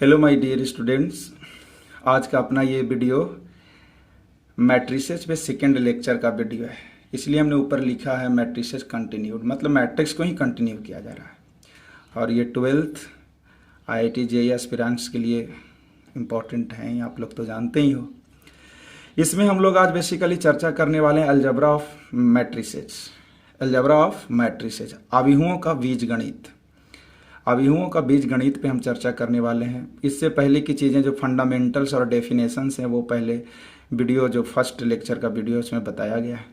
Hello my dear students. आज का अपना ये वीडियो मैट्रिसेस पे सेकेंड लेक्चर का वीडियो है, इसलिए हमने ऊपर लिखा है मैट्रिसेस कंटिन्यूड, मतलब मैट्रिक्स को ही कंटिन्यू किया जा रहा है। और ये 12th IIT JEE एस्पिरेंट्स के लिए इम्पॉर्टेंट है, आप लोग तो जानते ही हो। इसमें हम लोग आज बेसिकली चर्चा करने वाले हैं algebra of matrices. Algebra of matrices, अभिहुओं का बीजगणित। अभिहुओं का बीजगणित पे हम चर्चा करने वाले हैं। इससे पहले की चीज़ें जो फंडामेंटल्स और डेफिनेशंस हैं वो पहले वीडियो जो फर्स्ट लेक्चर का वीडियो उसमें बताया गया है।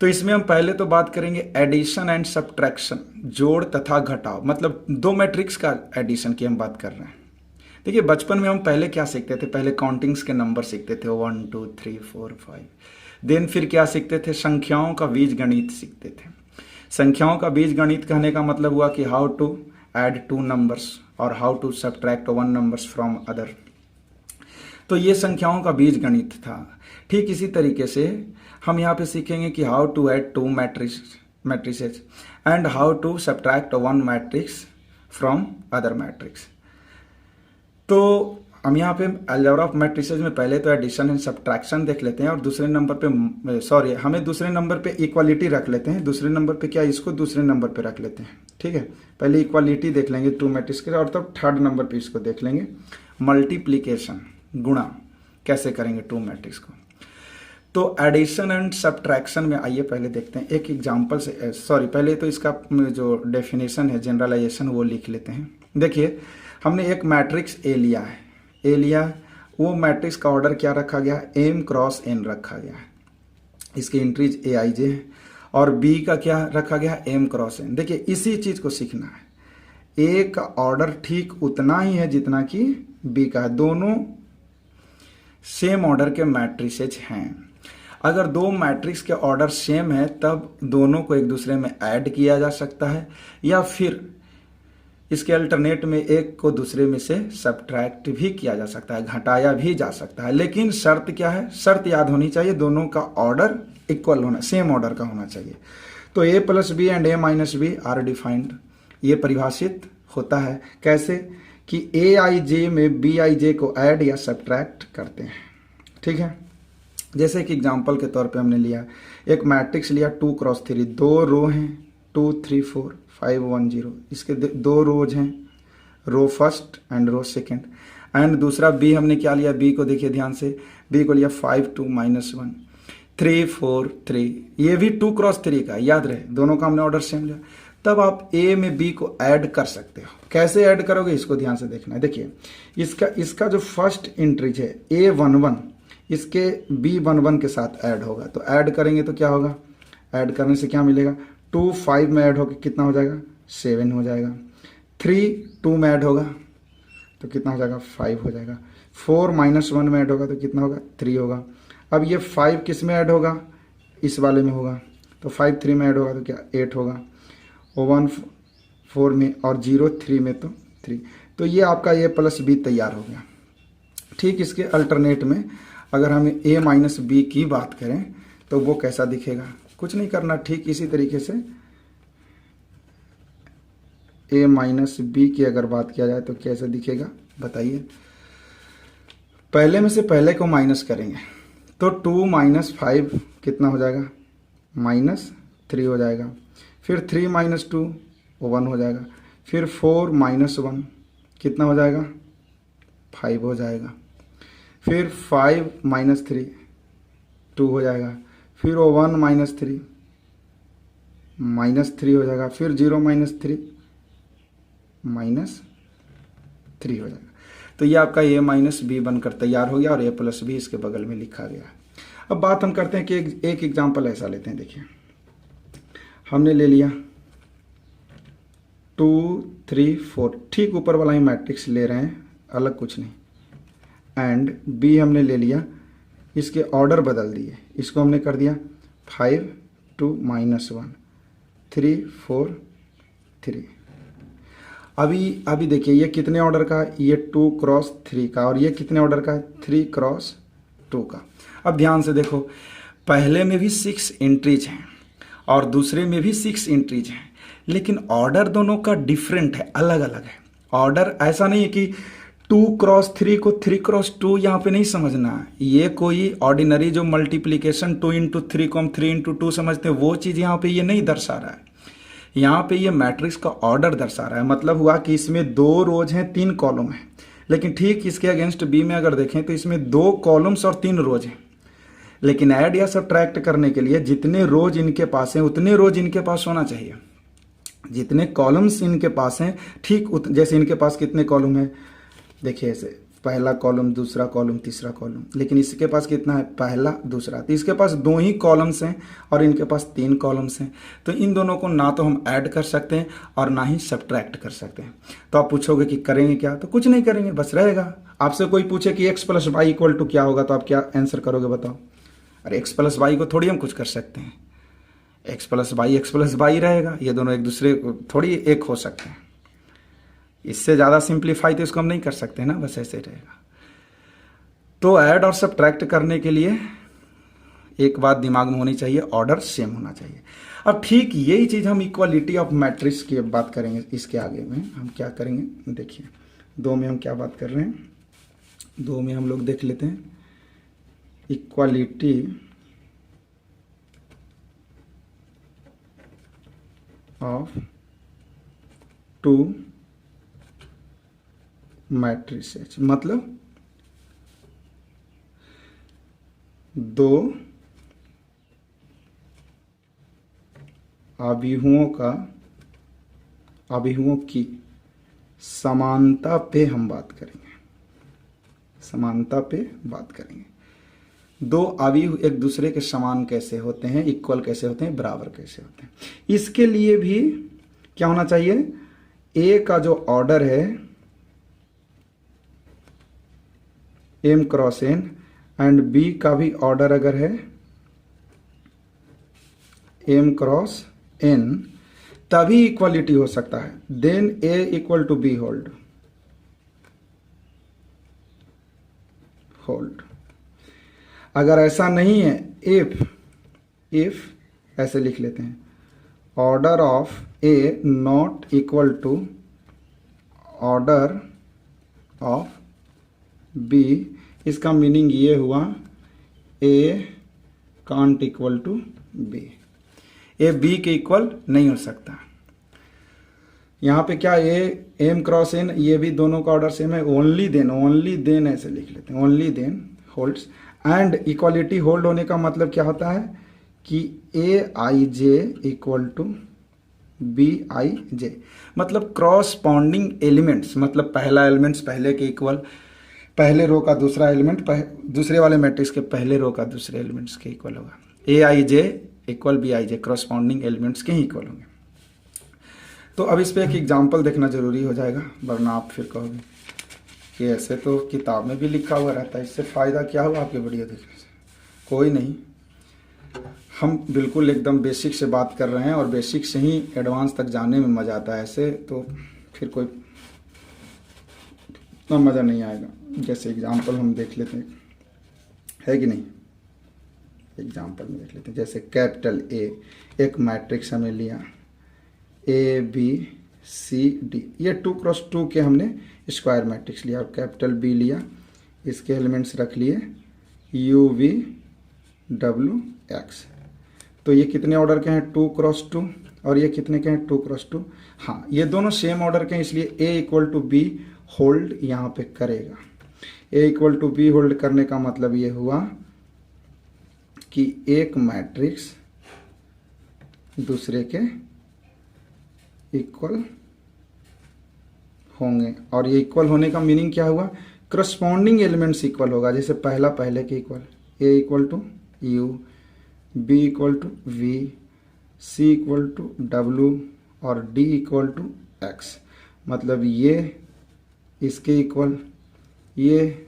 तो इसमें हम पहले तो बात करेंगे एडिशन एंड सब्ट्रैक्शन, जोड़ तथा घटाव, मतलब दो मैट्रिक्स का एडिशन की हम बात कर रहे हैं। देखिए बचपन में हम पहले क्या सीखते थे, पहले काउंटिंग्स के नंबर सीखते थे 1 2 3 4 5। देन फिर क्या सीखते थे, संख्याओं का बीजगणित सीखते थे। संख्याओं का बीजगणित कहने का मतलब हुआ कि how to add two numbers और how to subtract one numbers from other. तो ये संख्याओं का बीजगणित था। ठीक इसी तरीके से हम यहाँ पे सीखेंगे कि how to add two matrices and how to subtract one matrix from other matrix. तो हम यहाँ पे अलजेब्रा ऑफ मैट्रिसेस में पहले तो एडिशन एंड सब्ट्रैक्शन देख लेते हैं और दूसरे नंबर पे हमें दूसरे नंबर पे इक्वालिटी रख लेते हैं। दूसरे नंबर पे क्या, इसको दूसरे नंबर पे रख लेते हैं। ठीक है, पहले इक्वालिटी देख लेंगे टू मैट्रिक्स के, और तब थर्ड नंबर पे इसको देख लेंगे मल्टीप्लीकेशन, गुणा कैसे करेंगे टू मैट्रिक्स को। तो एडिशन एंड सब्ट्रैक्शन में आइए पहले देखते हैं एक एग्जाम्पल से। पहले तो इसका जो डेफिनेशन है, जनरलाइजेशन, वो लिख लेते हैं। देखिए हमने एक मैट्रिक्स ए लिया है, वो मैट्रिक्स का ऑर्डर क्या रखा गया, m क्रॉस n रखा गया है। इसकी एंट्रीज aij है और b का क्या रखा गया, m क्रॉस n। देखिए इसी चीज को सीखना है। a का ऑर्डर ठीक उतना ही है जितना कि b का है। दोनों सेम ऑर्डर के मैट्रिसेज हैं। अगर दो मैट्रिक्स के ऑर्डर सेम है तब दोनों को एक दूसरे में ऐड किया जा सकता है, या फिर इसके अल्टरनेट में एक को दूसरे में से सब्ट्रैक्ट भी किया जा सकता है, घटाया भी जा सकता है। लेकिन शर्त क्या है, शर्त याद होनी चाहिए, दोनों का ऑर्डर इक्वल होना, सेम ऑर्डर का होना चाहिए। तो a plus b and a minus b are defined, ये परिभाषित होता है कैसे कि aij में bij को ऐड या सब्ट्रैक्ट करते हैं। ठीक है, जैसे कि एग्जाम्पल के तौर पे हमने लिया एक मैट्रिक्स लिया 2 क्रॉस 3, दो रो हैं 2 3 4 5 1 0। इसके दो रोज हैं, row first and row second. And दूसरा बी हमने क्या लिया, बी को देखिए ध्यान से, बी को लिया 5 2 -1 3 4 3। ये भी 2 क्रॉस 3 का, याद रहे दोनों का हमने ऑर्डर सेम लिया। तब आप ए में बी को ऐड कर सकते हो। कैसे ऐड करोगे इसको ध्यान से देखना है। देखिए इसका जो फर्स्ट इंट्रीज है A11, इसके B11 के साथ ऐड होगा। तो ऐड करेंगे तो क्या होगा, ऐड करने से क्या मिलेगा, 2 5 में ऐड होकर कितना हो जाएगा, 7 हो जाएगा। 3 2 में ऐड होगा तो कितना हो जाएगा, 5 हो जाएगा। 4 -1 में ऐड होगा तो कितना होगा, 3 होगा। अब ये 5 किस में ऐड होगा, इस वाले में होगा, तो 5 3 में ऐड होगा तो क्या 8 होगा। 1 4 में और 0 3 में तो 3। तो ये आपका a प्लस बी तैयार हो गया। ठीक इसके अल्टरनेट में अगर हम a माइनस बी की बात करें तो वो कैसा दिखेगा, कुछ नहीं करना, ठीक इसी तरीके से a माइनस बी की अगर बात किया जाए तो कैसे दिखेगा बताइए। पहले में से पहले को माइनस करेंगे तो 2 - 5 कितना हो जाएगा, -3 हो जाएगा। फिर 3 - 2 1 हो जाएगा। फिर 4 - 1 कितना हो जाएगा, 5 हो जाएगा। फिर 5 - 3 2 हो जाएगा। फिर 1 - 3 -3 हो जाएगा। फिर 0 - 3 -3 हो जाएगा। तो ये आपका a माइनस बी बनकर तैयार हो गया और a प्लस बी इसके बगल में लिखा गया। अब बात हम करते हैं कि एक एग्जाम्पल ऐसा लेते हैं। देखिए हमने ले लिया 2 3 4, ठीक ऊपर वाला ही मैट्रिक्स ले रहे हैं, अलग कुछ नहीं। एंड b हमने ले लिया, इसके ऑर्डर बदल दिए, इसको हमने कर दिया 5 2 -1 3 4 3। अभी देखिए ये कितने ऑर्डर का है, ये 2 क्रॉस 3 का, और ये कितने ऑर्डर का है, 3 क्रॉस 2 का। अब ध्यान से देखो, पहले में भी 6 एंट्रीज हैं और दूसरे में भी 6 एंट्रीज हैं, लेकिन ऑर्डर दोनों का डिफरेंट है, अलग अलग है। ऑर्डर ऐसा नहीं है कि 2x3 को 3x2 यहाँ पे नहीं समझना है। ये कोई ऑर्डिनरी जो मल्टीप्लीकेशन 2x3 को हम 3x2 समझते हैं वो चीज़ यहाँ पे ये नहीं दर्शा रहा है। यहाँ पे ये मैट्रिक्स का ऑर्डर दर्शा रहा है। मतलब हुआ कि इसमें 2 रोज हैं 3 कॉलम हैं, लेकिन ठीक इसके अगेंस्ट बी में अगर देखें तो इसमें 2 कॉलम्स और 3 रोज हैं। लेकिन ऐड या सब्ट्रैक्ट करने के लिए जितने रोज इनके पास हैं उतने रोज इनके पास होना चाहिए, जितने कॉलम्स इनके पास हैं ठीक जैसे इनके पास कितने कॉलम है देखिए, ऐसे पहला कॉलम, दूसरा कॉलम, तीसरा कॉलम, लेकिन इसके पास कितना है, पहला दूसरा। तो इसके पास 2 ही कॉलम्स हैं और इनके पास 3 कॉलम्स हैं। तो इन दोनों को ना तो हम ऐड कर सकते हैं और ना ही सब्ट्रैक्ट कर सकते हैं। तो आप पूछोगे कि करेंगे क्या, तो कुछ नहीं करेंगे, बस रहेगा। आपसे कोई पूछे कि x + y = क्या होगा, तो आप क्या आंसर करोगे बताओ? अरे x + y को थोड़ी हम कुछ कर सकते हैं, x + y रहेगा। ये दोनों एक दूसरे को थोड़ी एक हो सकते हैं। इससे ज़्यादा सिंप्लीफाई तो इसको हम नहीं कर सकते ना, बस ऐसे रहेगा। तो ऐड और सब्ट्रैक्ट करने के लिए एक बात दिमाग में होनी चाहिए, ऑर्डर सेम होना चाहिए। अब ठीक यही चीज़ हम इक्वालिटी ऑफ मैट्रिक्स की बात करेंगे। इसके आगे में हम क्या करेंगे, देखिए 2 में हम क्या बात कर रहे हैं। 2 में हम लोग देख लेते हैं इक्वालिटी ऑफ 2 मैट्रिसेस, मतलब 2 अवयवों की समानता पे हम बात करेंगे। समानता पे बात करेंगे। 2 अवयव एक दूसरे के समान कैसे होते हैं, इक्वल कैसे होते हैं, बराबर कैसे होते हैं। इसके लिए भी क्या होना चाहिए, ए का जो ऑर्डर है m × n एंड b का भी ऑर्डर अगर है m × n, तभी इक्वालिटी हो सकता है। Then a = b hold. अगर ऐसा नहीं है, इफ ऐसे लिख लेते हैं, order of a not equal to order of b, इसका मीनिंग ये हुआ a can't equal to b, a b के इक्वल नहीं हो सकता। यहाँ पे क्या a m × n, ये भी दोनों का ऑर्डर सेम है। ओनली देन ऐसे लिख लेते हैं, only then holds. And equality hold होने का मतलब क्या होता है कि aij = bij, मतलब क्रॉसपॉन्डिंग एलिमेंट्स, मतलब पहला एलिमेंट्स पहले के इक्वल, पहले रो का दूसरा एलिमेंट दूसरे वाले मैट्रिक्स के पहले रो का दूसरे एलिमेंट्स के इक्वल होगा। aij = bij, क्रॉसपॉन्डिंग एलिमेंट्स के ही इक्वल होंगे। तो अब इस पे एक एग्जांपल देखना जरूरी हो जाएगा, वरना आप फिर कहोगे कि ऐसे तो किताब में भी लिखा हुआ रहता है, इससे फ़ायदा क्या हुआ आपके वीडियो देखने से? कोई नहीं, हम बिल्कुल एकदम बेसिक से बात कर रहे हैं और बेसिक से ही एडवांस तक जाने में मज़ा आता है। ऐसे तो फिर कोई इतना मज़ा नहीं आएगा। जैसे एग्जांपल हम देख लेते हैं, है कि नहीं, एग्जांपल में देख लेते हैं। जैसे कैपिटल A एक मैट्रिक्स हमें लिया ABCD, ये 2 × 2 के हमने स्क्वायर मैट्रिक्स लिया, और कैपिटल B लिया, इसके एलिमेंट्स रख लिए UVWX। तो ये कितने ऑर्डर के हैं, 2 × 2, और ये कितने के हैं, 2 × 2। हाँ, ये दोनों सेम ऑर्डर के हैं, इसलिए A = B होल्ड यहाँ पे करेगा। A = B होल्ड करने का मतलब ये हुआ कि एक मैट्रिक्स दूसरे के इक्वल होंगे, और ये इक्वल होने का मीनिंग क्या हुआ, करस्पॉन्डिंग एलिमेंट्स इक्वल होगा। जैसे पहला पहले के equal, A = U, B = V, C = W और D = X। मतलब ये इसके इक्वल, ये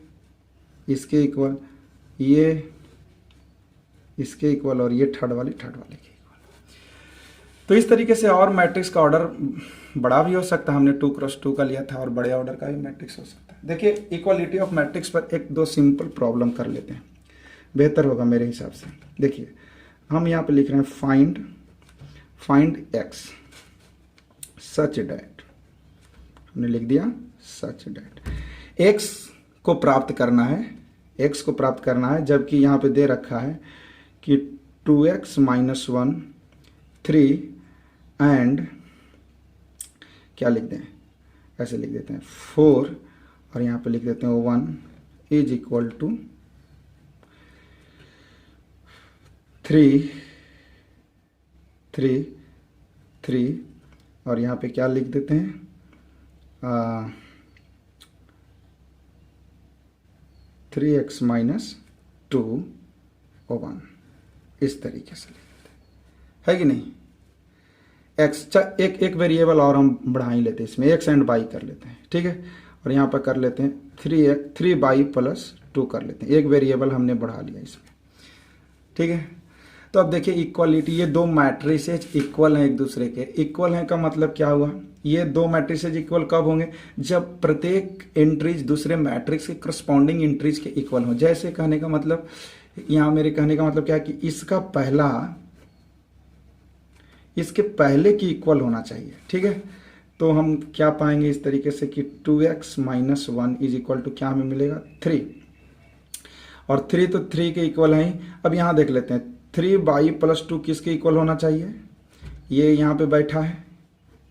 इसके इक्वल, ये इसके इक्वल, और ये थर्ड वाले के इक्वल। तो इस तरीके से और मैट्रिक्स का ऑर्डर बड़ा भी हो सकता है। हमने 2 × 2 का लिया था, और बड़े ऑर्डर का भी मैट्रिक्स हो सकता है। देखिए इक्वालिटी ऑफ मैट्रिक्स पर 1-2 सिंपल प्रॉब्लम कर लेते हैं, बेहतर होगा मेरे हिसाब से। देखिए हम यहाँ पे लिख रहे हैं फाइंड x सच डैट, हमने लिख दिया सच डैट x को प्राप्त करना है, x को प्राप्त करना है, जबकि यहाँ पे दे रखा है कि 2x माइनस 1 3 एंड क्या लिख दें, ऐसे लिख देते हैं 4 और यहाँ पे लिख देते हैं 1 इज इक्वल टू 3 और यहाँ पे क्या लिख देते हैं 3x माइनस 2 और 1, इस तरीके से लिख देते हैं, है कि नहीं। x एक वेरिएबल और हम बढ़ा ही लेते हैं, इसमें x एंड y कर लेते हैं, ठीक है। और यहाँ पर कर लेते हैं 3y प्लस 2 कर लेते हैं, एक वेरिएबल हमने बढ़ा लिया इसमें, ठीक है। तो अब देखिए इक्वालिटी, ये दो मैट्रिसेज इक्वल हैं एक दूसरे के। इक्वल हैं का मतलब क्या हुआ, ये दो मैट्रिसेज इक्वल कब होंगे, जब प्रत्येक एंट्रीज दूसरे मैट्रिक्स के करस्पॉन्डिंग एंट्रीज के इक्वल हो। जैसे कहने का मतलब, यहाँ मेरे कहने का मतलब क्या है कि इसका पहला इसके पहले की इक्वल होना चाहिए, ठीक है। तो हम क्या पाएंगे इस तरीके से कि 2x minus 1 is equal to क्या हमें मिलेगा 3, और 3 तो 3 के इक्वल है। अब यहाँ देख लेते हैं 3y प्लस 2 किसके इक्वल होना चाहिए, ये यहाँ पे बैठा है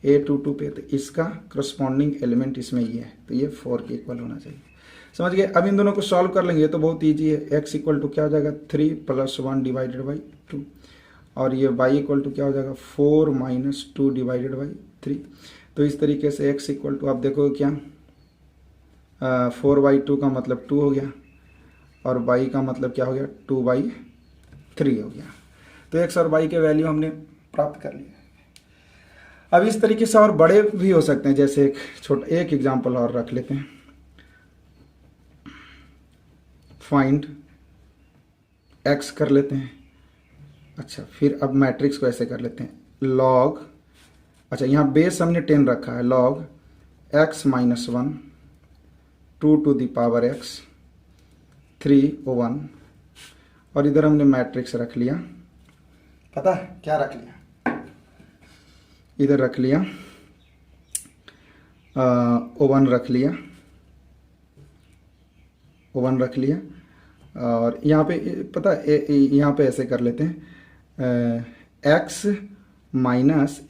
a22 पे, तो इसका करस्पॉन्डिंग एलिमेंट इसमें ये है, तो ये 4 के इक्वल होना चाहिए। समझ गए। अब इन दोनों को सॉल्व कर लेंगे, तो बहुत ईजी है। x इक्वल टू क्या हो जाएगा 3 प्लस 1 डिवाइडेड बाई 2, और ये y इक्वल टू क्या हो जाएगा 4 माइनस 2 डिवाइडेड बाई 3। तो इस तरीके से x इक्वल टू, आप देखोगे क्या 4/2 का मतलब 2 हो गया, और y का मतलब क्या हो गया 2/3 हो गया। तो x और y के वैल्यू हमने प्राप्त कर लिया। अब इस तरीके से और बड़े भी हो सकते हैं, जैसे एक एग्जांपल और रख लेते हैं। फाइंड x कर लेते हैं। अच्छा, फिर अब मैट्रिक्स को ऐसे कर लेते हैं लॉग, अच्छा यहाँ बेस हमने 10 रखा है, log x minus 1 2 to the power x 3 और 1, और इधर हमने मैट्रिक्स रख लिया, पता है क्या रख लिया, इधर रख लिया O1 रख लिया, O1 रख लिया, और यहाँ पे पता है यहाँ पे ऐसे कर लेते हैं x माइनस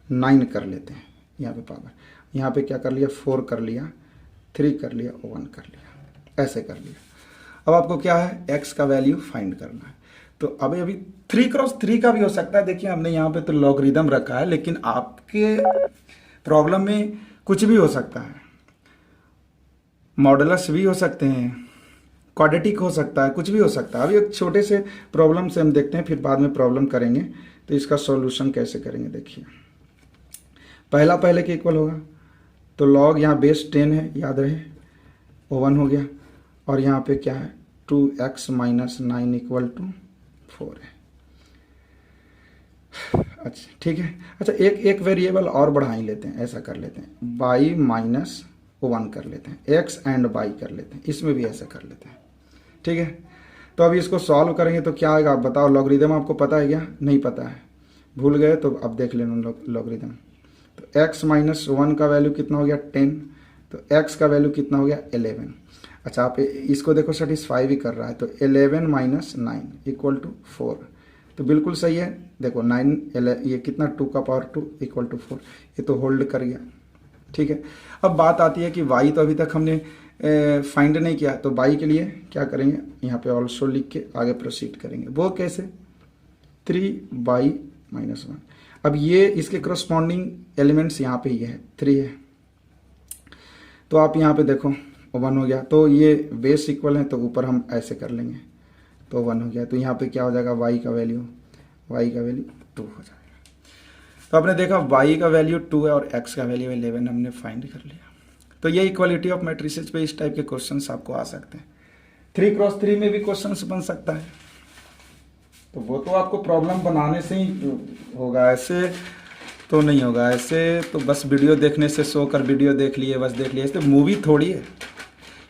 9 कर लेते हैं, यहाँ पे पावर, यहाँ पे क्या कर लिया 4 कर लिया, 3 कर लिया, O1 कर लिया, ऐसे कर लिया। अब आपको क्या है x का वैल्यू फाइंड करना है। तो अभी 3x3 का भी हो सकता है। देखिए हमने यहाँ पे तो लॉगरिदम रखा है, लेकिन आपके प्रॉब्लम में कुछ भी हो सकता है, मॉडुलस भी हो सकते हैं, क्वाड्रेटिक हो सकता है, कुछ भी हो सकता है। अभी एक छोटे से प्रॉब्लम से हम देखते हैं, फिर बाद में प्रॉब्लम करेंगे। तो इसका सॉल्यूशन कैसे करेंगे, देखिए पहला पहले के इक्वल होगा, तो लॉग यहाँ बेस 10 है, याद रहे, O1 हो गया, और यहाँ पे क्या है 2x माइनस 9 इक्वल टू 4 है। अच्छा ठीक है। अच्छा एक वेरिएबल और बढ़ा ही लेते हैं, ऐसा कर लेते हैं y माइनस 1 कर लेते हैं, x एंड y कर लेते हैं, इसमें भी ऐसा कर लेते हैं, ठीक है। तो अभी इसको सॉल्व करेंगे तो क्या आएगा आप बताओ। लॉगरिदम आपको पता है क्या, नहीं पता है, भूल गए, तो अब देख लेना लॉगरिदम। तो x माइनस 1 का वैल्यू कितना हो गया 10, तो x का वैल्यू कितना हो गया 11। अच्छा आप इसको देखो सेटिस्फाई भी कर रहा है, तो 11 माइनस 9 इक्वल टू 4, तो बिल्कुल सही है। देखो 9 ये कितना 2 का पावर 2 इक्वल टू 4, ये तो होल्ड कर गया, ठीक है। अब बात आती है कि y तो अभी तक हमने फाइंड नहीं किया, तो y के लिए क्या करेंगे, यहाँ पे ऑल्सो लिख के आगे प्रोसीड करेंगे। वो कैसे 3y माइनस 1। अब ये इसके करस्पॉन्डिंग एलिमेंट्स यहाँ पे ये है 3 है, तो आप यहाँ पे देखो 1 हो गया, तो ये बेस इक्वल है, तो ऊपर हम ऐसे कर लेंगे, तो 1 हो गया। तो यहाँ पे क्या हो जाएगा y का वैल्यू 2 हो जाएगा। तो आपने देखा y का वैल्यू 2 है और x का वैल्यू 11 हमने फाइंड कर लिया। तो ये इक्वालिटी ऑफ मैट्रिसेस पे इस टाइप के क्वेश्चंस आपको आ सकते हैं। 3x3 में भी क्वेश्चंस बन सकता है, तो वो तो आपको प्रॉब्लम बनाने से ही होगा, ऐसे तो नहीं होगा। ऐसे तो बस वीडियो देखने से सो कर वीडियो देख लिए बस देख लिए, ऐसे मूवी थोड़ी है,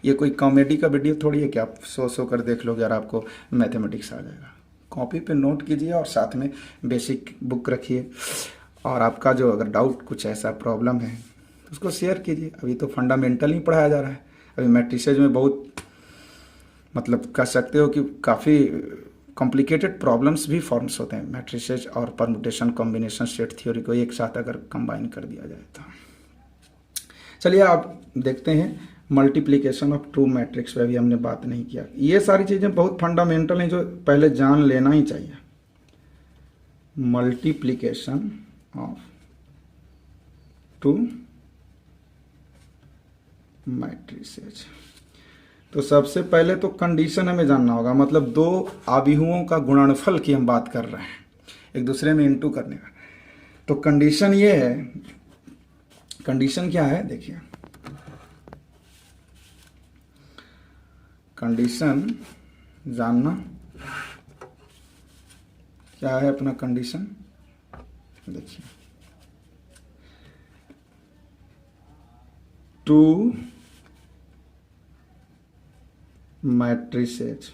ये कोई कॉमेडी का वीडियो थोड़ी है कि आप सो कर देख लोगे और आपको मैथमेटिक्स आ जाएगा। कॉपी पे नोट कीजिए और साथ में बेसिक बुक रखिए, और आपका जो अगर डाउट कुछ ऐसा प्रॉब्लम है तो उसको शेयर कीजिए। अभी तो फंडामेंटल ही पढ़ाया जा रहा है। अभी मैट्रिसेज में बहुत मतलब कह सकते हो कि काफ़ी कॉम्प्लिकेटेड प्रॉब्लम्स भी फॉर्म्स होते हैं मैट्रिसेज और परमुटेशन कॉम्बिनेशन सेट थ्योरी को एक साथ अगर कंबाइन कर दिया जाए तो। चलिए आप देखते हैं मल्टीप्लिकेशन ऑफ ट्रू मैट्रिक्स पे भी हमने बात नहीं किया। ये सारी चीज़ें बहुत फंडामेंटल हैं जो पहले जान लेना ही चाहिए। मल्टीप्लिकेशन ऑफ ट्रू मैट्रिसेज, तो सबसे पहले तो कंडीशन हमें जानना होगा, मतलब दो आव्यूहों का गुणनफल की हम बात कर रहे हैं, एक दूसरे में इनटू करने का। तो कंडीशन ये है, कंडीशन क्या है देखिए, कंडीशन जानना क्या है अपना कंडीशन, देखिए टू मैट्रिसेज,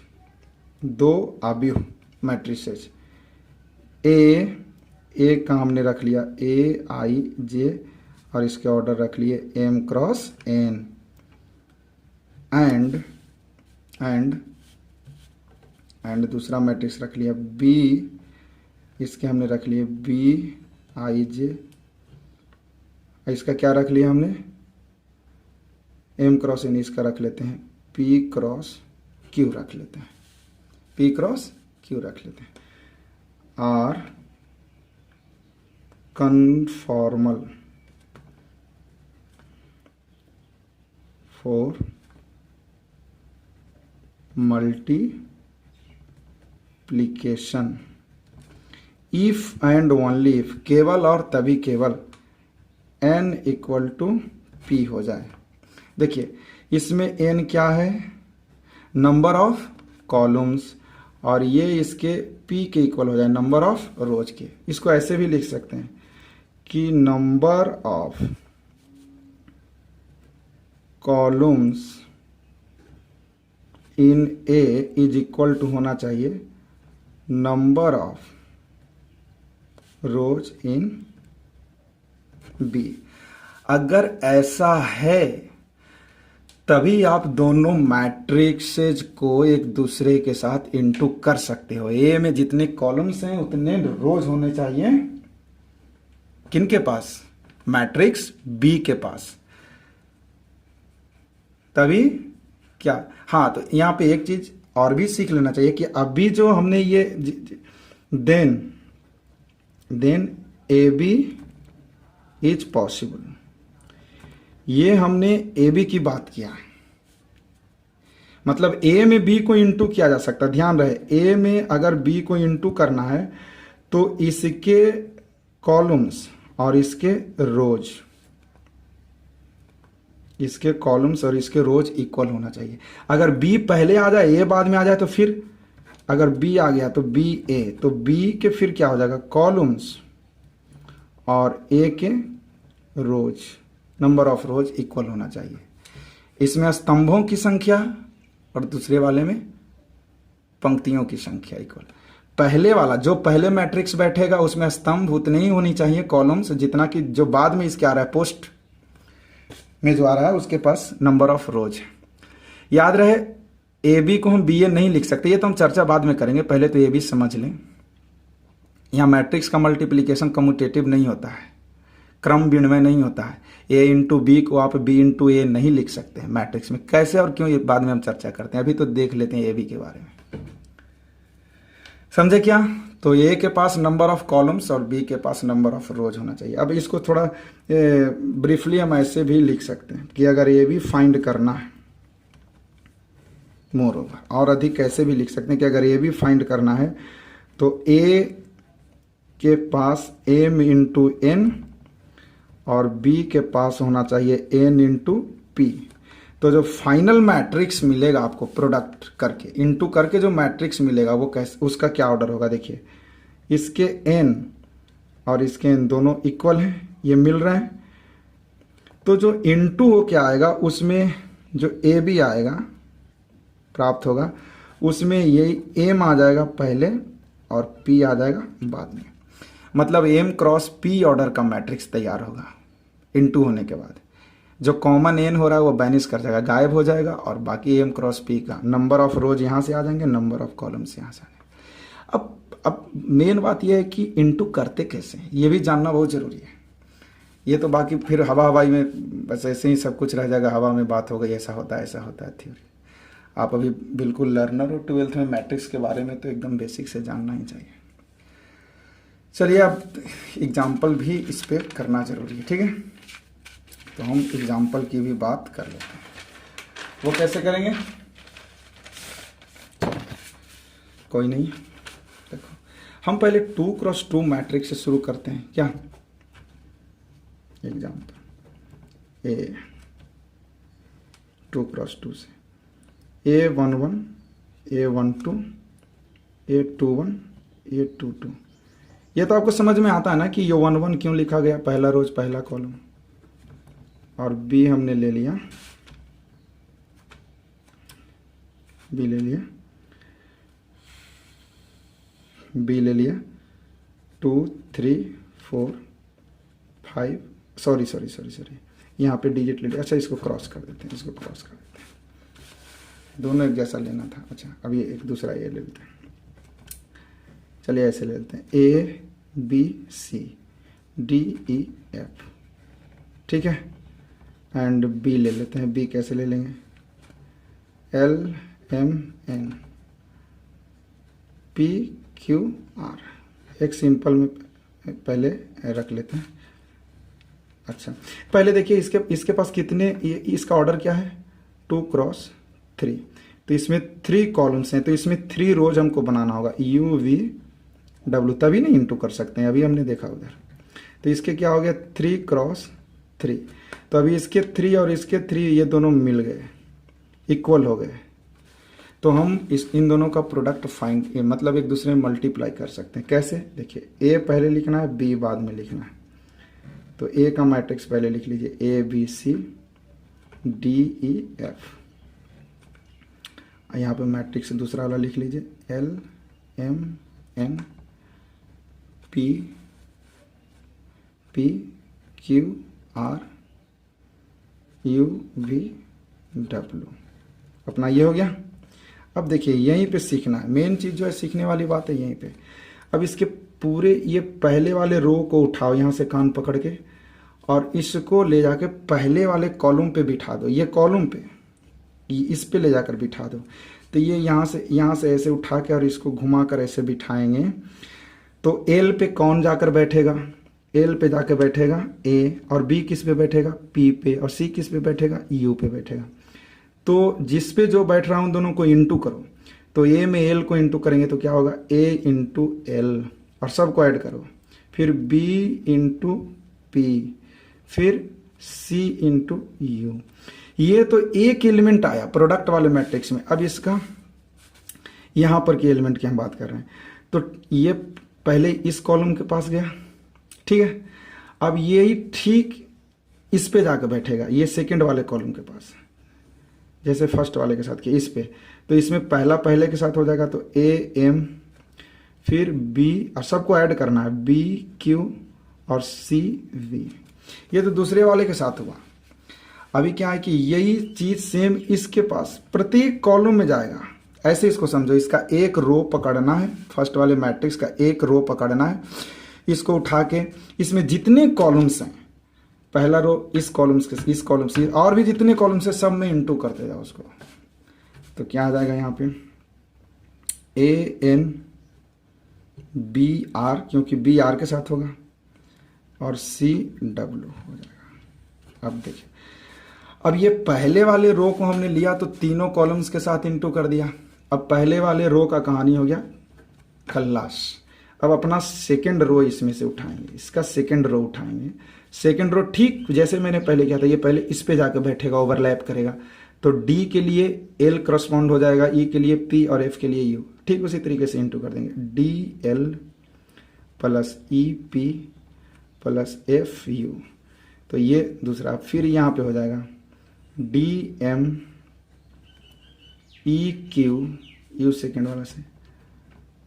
दो आव्यूह मैट्रिसेज, ए का हमने रख लिया ए आई जे और इसके ऑर्डर रख लिए एम क्रॉस एन, एंड दूसरा मैट्रिक्स रख लिया बी, इसके हमने रख लिए बी आई जे, इसका क्या रख लिया हमने एम क्रॉस एन, इसका रख लेते हैं पी क्रॉस क्यू रख लेते हैं, पी क्रॉस क्यू रख लेते हैं, are conformal for multiplication if and only if, केवल और तभी केवल n इक्वल टू पी हो जाए। देखिए इसमें n क्या है, नंबर ऑफ कॉलम्स, और ये इसके p के इक्वल हो जाए नंबर ऑफ रोज के। इसको ऐसे भी लिख सकते हैं कि number of columns in A is equal to होना चाहिए number of rows in B। अगर ऐसा है तभी आप दोनों मैट्रिक्सेज को एक दूसरे के साथ इनटू कर सकते हो। ए में जितने कॉलम्स हैं उतने रोज होने चाहिए किनके पास, मैट्रिक्स बी के पास, तभी क्या। हाँ तो यहां पे एक चीज और भी सीख लेना चाहिए कि अभी जो हमने ये then A B is possible, ये हमने ए बी की बात किया, मतलब ए में बी को इंटू किया जा सकता है। ध्यान रहे ए में अगर बी को इंटू करना है तो इसके कॉलम्स और इसके रोज, इसके कॉलम्स और इसके रोज इक्वल होना चाहिए। अगर बी पहले आ जाए ए बाद में आ जाए तो फिर अगर बी आ गया तो बी ए, तो बी के फिर क्या हो जाएगा कॉलम्स और ए के रोज, नंबर ऑफ रोज इक्वल होना चाहिए। इसमें स्तंभों की संख्या और दूसरे वाले में पंक्तियों की संख्या इक्वल। पहले वाला जो पहले मैट्रिक्स बैठेगा उसमें स्तंभ उतने ही होनी चाहिए कॉलम्स जितना कि जो बाद में इसके आ रहा है पोस्ट में जो आ रहा है उसके पास नंबर ऑफ रोज है। याद रहे ए बी को हम बी ए नहीं लिख सकते, ये तो हम चर्चा बाद में करेंगे, पहले तो ए बी समझ लें। यहाँ मैट्रिक्स का मल्टीप्लिकेशन कम्यूटेटिव नहीं होता है, क्रम विनिमय नहीं होता है। ए इंटू बी को आप बी इंटू ए नहीं लिख सकते हैं मैट्रिक्स में, कैसे और क्यों ये बाद में हम चर्चा करते हैं, अभी तो देख लेते हैं ए बी के बारे में। समझे क्या? तो ए के पास नंबर ऑफ कॉलम्स और बी के पास नंबर ऑफ रोज होना चाहिए। अब इसको थोड़ा ब्रीफली हम ऐसे भी लिख सकते हैं कि अगर ए बी फाइंड करना है, मोर ओवर, और अधिक कैसे भी लिख सकते हैं कि अगर ए बी फाइंड करना है तो ए के पास एम इंटू एन और बी के पास होना चाहिए एन इंटू पी। तो जो फाइनल मैट्रिक्स मिलेगा आपको प्रोडक्ट करके इंटू करके जो मैट्रिक्स मिलेगा वो कैसे, उसका क्या ऑर्डर होगा। देखिए इसके एन और इसके एन दोनों इक्वल हैं, ये मिल रहे हैं, तो जो इंटू हो क्या आएगा उसमें जो ए बी आएगा प्राप्त होगा उसमें ये एम आ जाएगा पहले और पी आ जाएगा बाद में, मतलब एम क्रॉस पी ऑर्डर का मैट्रिक्स तैयार होगा। इनटू होने के बाद जो कॉमन एन हो रहा है वो बैनिश कर जाएगा, गायब हो जाएगा, और बाकी एम क्रॉस पी का नंबर ऑफ रोज यहाँ से आ जाएंगे, नंबर ऑफ कॉलम्स यहाँ से आ जाएंगे। अब मेन बात ये है कि इनटू करते कैसे हैं, ये भी जानना बहुत ज़रूरी है। ये तो बाकी फिर हवाई में बस ऐसे ही सब कुछ रह जाएगा, हवा में बात हो गई, ऐसा होता है थ्योरी। आप अभी बिल्कुल लर्नर हो, 12th में मैट्रिक्स के बारे में तो एकदम बेसिक से जानना ही चाहिए। चलिए अब एग्जाम्पल भी इस पर करना ज़रूरी है, ठीक है। तो हम एग्जाम्पल की भी बात कर लेते हैं। वो कैसे करेंगे, कोई नहीं, देखो हम पहले 2x2 मैट्रिक्स से शुरू करते हैं क्या। एग्जाम्पल ए 2x2 से A11 A12 A21 A22। ये तो आपको समझ में आता है ना कि ये 1 क्यों लिखा गया, पहला रोज पहला कॉलम, और बी हमने ले लिया, बी ले लिया 2 3 4 5 सॉरी यहाँ पे डिजिट ले लिया। अच्छा इसको क्रॉस कर देते हैं, दोनों एक जैसा लेना था। अच्छा अब ये एक दूसरा ये ले लेते हैं, चलिए ऐसे ले लेते हैं ABCDEF, ठीक है। एंड बी ले लेते हैं, बी कैसे ले लेंगे LMNPQR, एक सिंपल में पहले रख लेते हैं। अच्छा पहले देखिए इसके पास कितने, इसका ऑर्डर क्या है 2x3, तो इसमें 3 कॉलम्स हैं, तो इसमें 3 रोज हमको बनाना होगा UVW, तभी नहीं इंटू कर सकते हैं, अभी हमने देखा उधर। तो इसके क्या हो गया 3x3, तो अभी इसके 3 और इसके 3 ये दोनों मिल गए, इक्वल हो गए, तो हम इन दोनों का प्रोडक्ट फाइंड मतलब एक दूसरे में मल्टीप्लाई कर सकते हैं। कैसे, देखिए A पहले लिखना है, B बाद में लिखना है। तो A का मैट्रिक्स पहले लिख लीजिए ABCDEF, यहाँ पे मैट्रिक्स दूसरा वाला लिख लीजिए LMNPQR UVW, अपना ये हो गया। अब देखिए यहीं पे सीखना है, मेन चीज़ जो है सीखने वाली बात है यहीं पे। अब इसके पूरे ये पहले वाले रो को उठाओ यहाँ से कान पकड़ के, और इसको ले जाके पहले वाले कॉलम पे बिठा दो, ये कॉलम पे इस पे ले जाकर बिठा दो। तो ये यहाँ से ऐसे उठा के और इसको घुमा कर ऐसे बिठाएंगे, तो एल पे कौन जाकर बैठेगा, एल पे जाके बैठेगा ए, और बी किस पे बैठेगा पी पे, और सी किस पे बैठेगा यू पे बैठेगा। तो जिस पे जो बैठ रहा हूँ दोनों को इंटू करो, तो ए में एल को इंटू करेंगे तो क्या होगा ए इंटू एल, और सबको ऐड करो, फिर बी इंटू पी, फिर सी इंटू यू। ये तो एक एलिमेंट आया प्रोडक्ट वाले मैट्रिक्स में। अब इसका यहाँ पर के एलिमेंट की हम बात कर रहे हैं, तो ये पहले इस कॉलम के पास गया, ठीक है। अब यही ठीक इस पे जाकर बैठेगा, ये सेकंड वाले कॉलम के पास, जैसे फर्स्ट वाले के साथ किया इस पे, तो इसमें पहला पहले के साथ हो जाएगा, तो AM, फिर B, और सबको ऐड करना है BQ और CV। ये तो दूसरे वाले के साथ हुआ। अभी क्या है कि यही चीज सेम इसके पास प्रत्येक कॉलम में जाएगा। ऐसे इसको समझो, इसका एक रो पकड़ना है, फर्स्ट वाले मैट्रिक्स का एक रो पकड़ना है, इसको उठा के इसमें जितने कॉलम्स हैं, पहला रो इस कॉलम से, इस कॉलम से, और भी जितने कॉलम से सब में इंटू करते जाओ उसको। तो क्या आ जाएगा यहाँ पे ANBR, क्योंकि BR के साथ होगा, और CW हो जाएगा। अब देखिए, अब ये पहले वाले रो को हमने लिया तो तीनों कॉलम्स के साथ इंटू कर दिया। अब पहले वाले रो का कहानी हो गया खल्लास। अब अपना सेकंड रो इसमें से उठाएंगे, इसका सेकंड रो उठाएंगे। सेकंड रो ठीक जैसे मैंने पहले किया था, ये पहले इस पे जाकर बैठेगा, ओवरलैप करेगा, तो D के लिए L करस्पॉन्ड हो जाएगा, E के लिए P और F के लिए U। ठीक उसी तरीके से इंटू कर देंगे, DL plus EP plus FU। तो ये दूसरा, फिर यहाँ पे हो जाएगा DM EQ, U सेकेंड वाला से,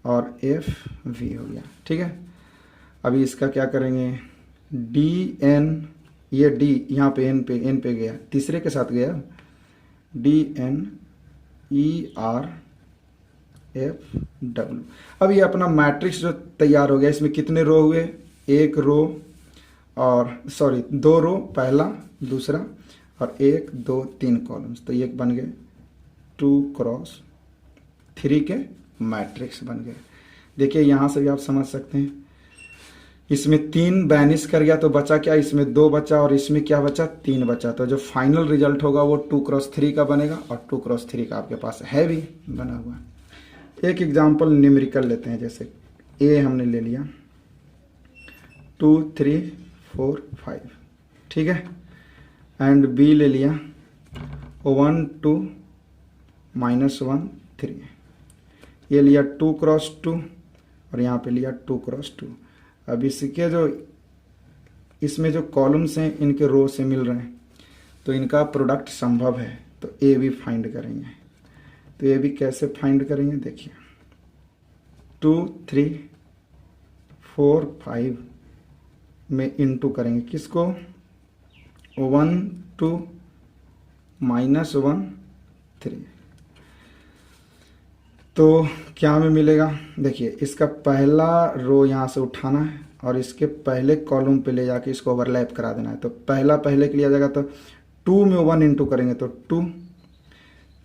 और FV हो गया। ठीक है, अभी इसका क्या करेंगे, DN ये डी यहाँ पे एन पे गया, तीसरे के साथ गया, DNERFW। अब ये अपना मैट्रिक्स जो तैयार हो गया, इसमें कितने रो हुए, एक रो और सॉरी 2 रो पहला दूसरा और 1 2 3 कॉलम्स, तो ये बन गए 2x3 के मैट्रिक्स बन गए। देखिए यहाँ से भी आप समझ सकते हैं, इसमें 3 बैनिश कर गया तो बचा क्या, इसमें 2 बचा और इसमें क्या बचा, 3 बचा। तो जो फाइनल रिजल्ट होगा वो 2x3 का बनेगा और 2x3 का आपके पास है भी बना हुआ। एक एग्जांपल न्यूमेरिकल लेते हैं, जैसे ए हमने ले लिया 2 3 4 5, ठीक है, एंड बी ले लिया 1 2 -1 3, ये लिया 2x2 और यहाँ पे लिया 2x2। अब इसके जो इसमें जो कॉलम्स हैं इनके रो से मिल रहे हैं, तो इनका प्रोडक्ट संभव है, तो ए भी फाइंड करेंगे। तो ये भी कैसे फाइंड करेंगे, देखिए 2 3 4 5 में इनटू करेंगे, किसको, 1 2 -1 3, तो क्या में मिलेगा, देखिए इसका पहला रो यहाँ से उठाना है और इसके पहले कॉलम पे ले जाके इसको ओवरलैप करा देना है। तो पहला पहले के लिए आ जाएगा, तो 2 में 1 इंटू करेंगे तो 2,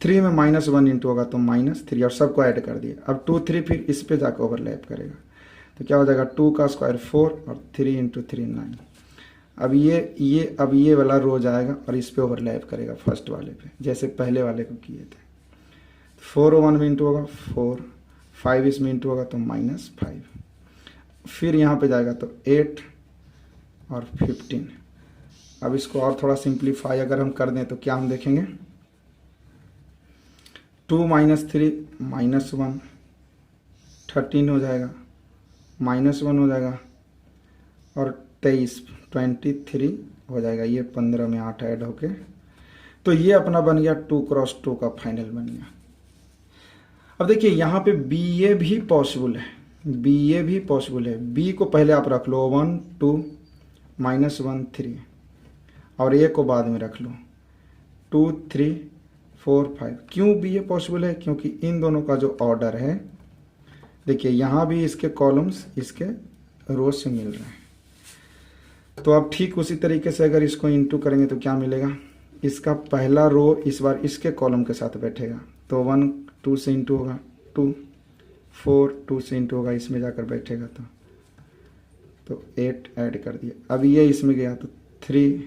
3 में -1 इंटू होगा तो -3 और सबको ऐड कर दिए। अब 2 3 फिर इस पे जाकर ओवरलैप करेगा, तो क्या हो जाएगा 2 का स्क्वायर 4 और 3 इंटू 3 9। अब ये वाला रो जाएगा और इस पे ओवरलैप करेगा फर्स्ट वाले पे, जैसे पहले वाले को किए थे। 4 1 में इंटू होगा 4, 5 इसमें इंटू होगा तो -5, फिर यहाँ पे जाएगा तो 8 और 15। अब इसको और थोड़ा सिंप्लीफाई अगर हम कर दें तो क्या हम देखेंगे, 2 -3 -1 13 हो जाएगा, -1 हो जाएगा और 23 हो जाएगा, ये 15 में 8 ऐड होके, तो ये अपना बन गया 2x2 का फाइनल बन गया। अब देखिए यहाँ पे BA भी पॉसिबल है, BA भी पॉसिबल है। B को पहले आप रख लो 1 2 -1 3 और A को बाद में रख लो 2 3 4 5। क्यों BA पॉसिबल है, क्योंकि इन दोनों का जो ऑर्डर है, देखिए यहाँ भी इसके कॉलम्स इसके रो से मिल रहे हैं। तो अब ठीक उसी तरीके से अगर इसको इंटू करेंगे तो क्या मिलेगा, इसका पहला रो इस बार इसके कॉलम के साथ बैठेगा, तो 1 2 से इंटू होगा 2, 4 2 से इंटू होगा इसमें जाकर बैठेगा, तो 8 ऐड कर दिया। अब ये इसमें गया तो 3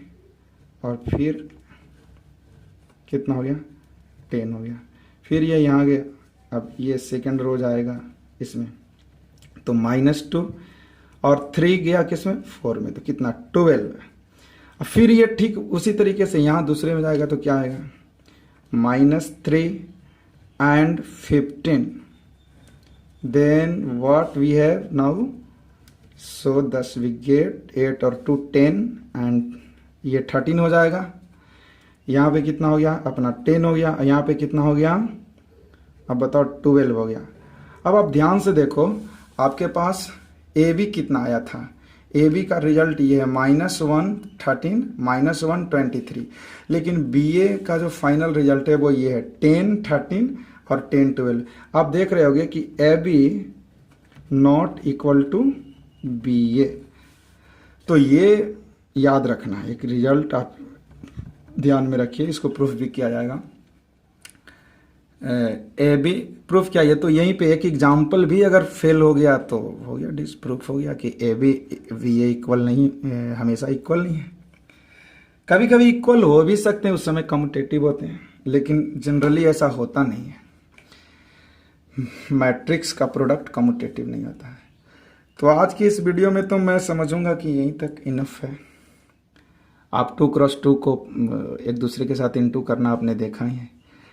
और फिर कितना हो गया, 10 हो गया, फिर ये यहाँ गया। अब ये सेकंड रो जाएगा इसमें, तो -2 और 3 गया किसमें, 4 में, तो कितना 12। अब फिर ये ठीक उसी तरीके से यहाँ दूसरे में जाएगा तो क्या आएगा, -3 and 15, then what we have now, so thus we get 8 और 2 10 and ये 13 हो जाएगा। यहाँ पे कितना हो गया, अपना 10 हो गया, यहाँ पे कितना हो गया, अब बताओ 12 हो गया। अब आप ध्यान से देखो, आपके पास AB कितना आया था, AB का रिजल्ट ये है -1 13 -1 23, लेकिन BA का जो फाइनल रिजल्ट है वो ये है 10 13 और 10 12। आप देख रहे होगे कि AB not equal to BA, तो ये याद रखना है, एक रिजल्ट आप ध्यान में रखिए, इसको प्रूफ भी किया जाएगा। AB प्रूफ क्या है, तो यहीं पे एक एग्जाम्पल भी अगर फेल हो गया तो हो गया डिसप्रूफ हो गया कि AB VA इक्वल नहीं, हमेशा इक्वल नहीं है। कभी कभी इक्वल हो भी सकते हैं, उस समय कम्यूटेटिव होते हैं, लेकिन जनरली ऐसा होता नहीं है। मैट्रिक्स का प्रोडक्ट कम्यूटेटिव नहीं होता है। तो आज की इस वीडियो में तो मैं समझूंगा कि यहीं तक इनफ है। आप 2x2 को एक दूसरे के साथ इंटू करना आपने देखा ही है।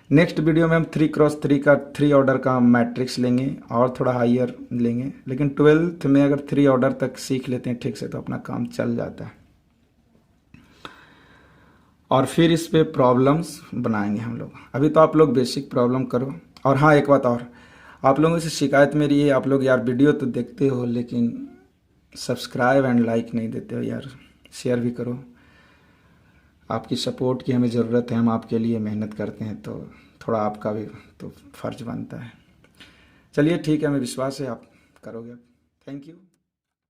नेक्स्ट वीडियो में हम 3x3 का 3 ऑर्डर का मैट्रिक्स लेंगे और थोड़ा हाइयर लेंगे, लेकिन 12th में अगर 3 ऑर्डर तक सीख लेते हैं ठीक से तो अपना काम चल जाता है। और फिर इस पे प्रॉब्लम्स बनाएंगे हम लोग। अभी तो आप लोग बेसिक प्रॉब्लम करो। और हाँ, एक बात और, आप लोगों से शिकायत मेरी है, आप लोग यार वीडियो तो देखते हो लेकिन सब्सक्राइब एंड लाइक नहीं देते हो यार, शेयर भी करो। आपकी सपोर्ट की हमें ज़रूरत है, हम आपके लिए मेहनत करते हैं, तो थोड़ा आपका भी तो फ़र्ज़ बनता है। चलिए ठीक है, हमें विश्वास है आप करोगे। Thank you.